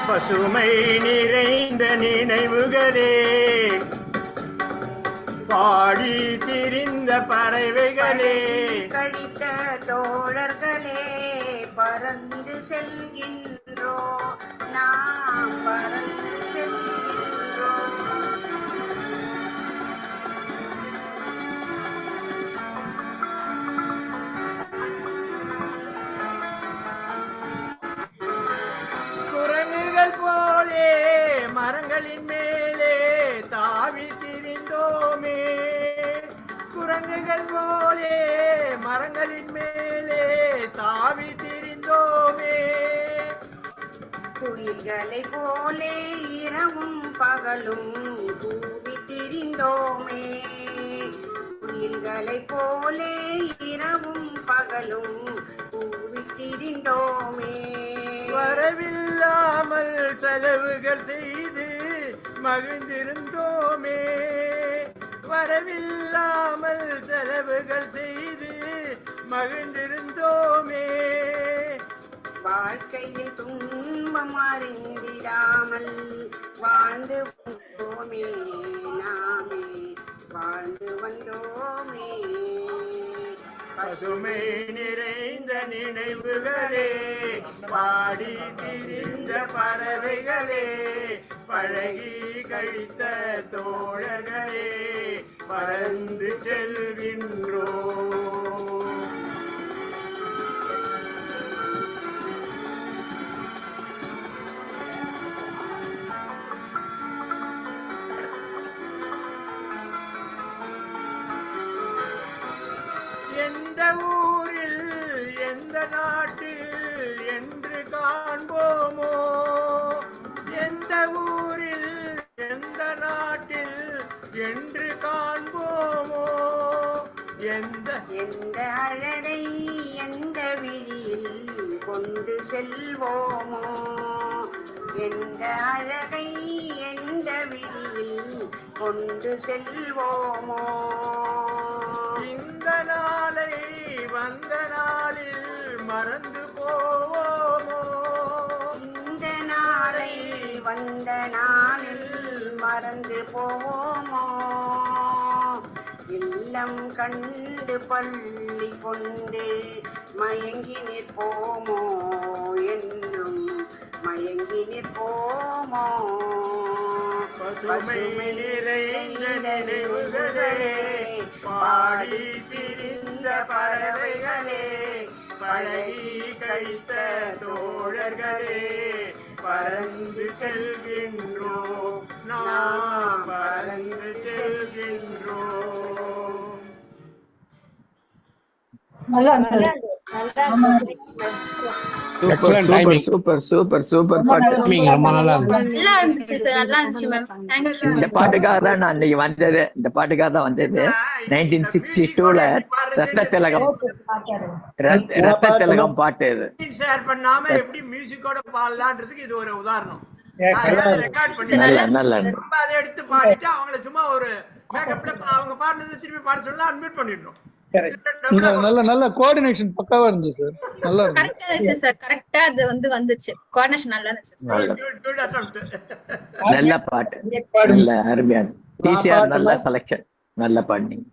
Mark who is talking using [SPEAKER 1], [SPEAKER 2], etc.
[SPEAKER 1] பசுமை நிறைந்த நினைவுகளே, பாடி திரிந்த பறவைகளே,
[SPEAKER 2] கழித்த தோழர்களே, பறந்து செல்கின்றோம், நாம் பறந்து செல்கின்றோம்.
[SPEAKER 1] குரங்குகள் போலே மரங்களின் மேலே தாவி திரிந்தோமே, குரங்குகள் போலே மரங்களின் மேலே தாவி திரிந்தோமே.
[SPEAKER 2] குயில்களை போலே இரவும் பகலும் கூவி திரிந்தோமே, குயில்களை போலே இரவும் பகலும் கூவி திரிந்தோமே.
[SPEAKER 1] வரவில்லாமல் செலவுகள் செய்து மகிழ்ந்திருந்தோமே, வரவில்லாமல் செலவுகள் செய்து மகிழ்ந்திருந்தோமே.
[SPEAKER 2] வாழ்க்கையில் துன்பம் அறிந்திடாமல் வாழ்ந்து வந்தோமே, நாமே வாழ்ந்து வந்தோமே.
[SPEAKER 1] பசுமை நிறைந்த நினைவுகளே, பாடி திரிந்த பறவைகளே, பழகி கழித்த தோழர்களே, பறந்து செல்கின்றோம். எந்த ஊரில் எந்த நாட்டில் என்று காண்போமோ, எந்த ஊரில் எந்த நாட்டில் என்று காண்போமோ. எந்த
[SPEAKER 2] அழகை எந்த விழியில் கொண்டு செல்வோமோ, எந்த அழகை எந்த விழியில் கொண்டு செல்வோமோ.
[SPEAKER 1] இந்த நாளை வந்த நாளில் மறந்து போவோமோ,
[SPEAKER 2] இந்த நாளை வந்த நாளில் மறந்து போவோமோ. இல்லம் கண்டு பள்ளி கொண்டு மயங்கி நிற்போமோ, என்றும் மயங்கி நிற்போமோ.
[SPEAKER 1] பசுமை நிறைந்த நினைவுகளே, பாடி திரிந்த பறவைகளே, பழகி கழித்த தோழர்களே, பறந்து செல்கின்றோம், நாம் பறந்து செல்கின்றோம்.
[SPEAKER 3] இந்த பாட்டுக்காக தான் நான் இன்னைக்கு வந்தது, இந்த பாட்டுக்காக தான் வந்தது. 1962ல ரத்த திலகம் பாட்டு இது.
[SPEAKER 1] ஷேர் பண்ணாம எப்படி மியூசிக்கோட பாடலான்றதுக்கு இது ஒரு உதாரணம். ரெக்கார்ட் பண்ணி அதை எடுத்து பாடிட்டு அவங்கள சும்மா ஒரு பேக்கப்ல அவங்க பாடுனது திரும்பி பாட சொல்ல அன்மியூட் பண்ணிடணும்.
[SPEAKER 4] நல்ல கோஆர்டினேஷன் பக்காவா இருந்துச்சு சார். நல்லா
[SPEAKER 5] கரெக்ட்டா இருந்துச்சு சார். கரெக்ட்டா அது வந்துச்சு. கோஆர்டினேஷன் நல்லா இருந்துச்சு சார்.
[SPEAKER 1] Good attempt.
[SPEAKER 3] நல்ல பாட்டு, நல்ல அருமையான டிசிஆர், நல்ல செலக்ஷன், நல்ல பாடினீங்க.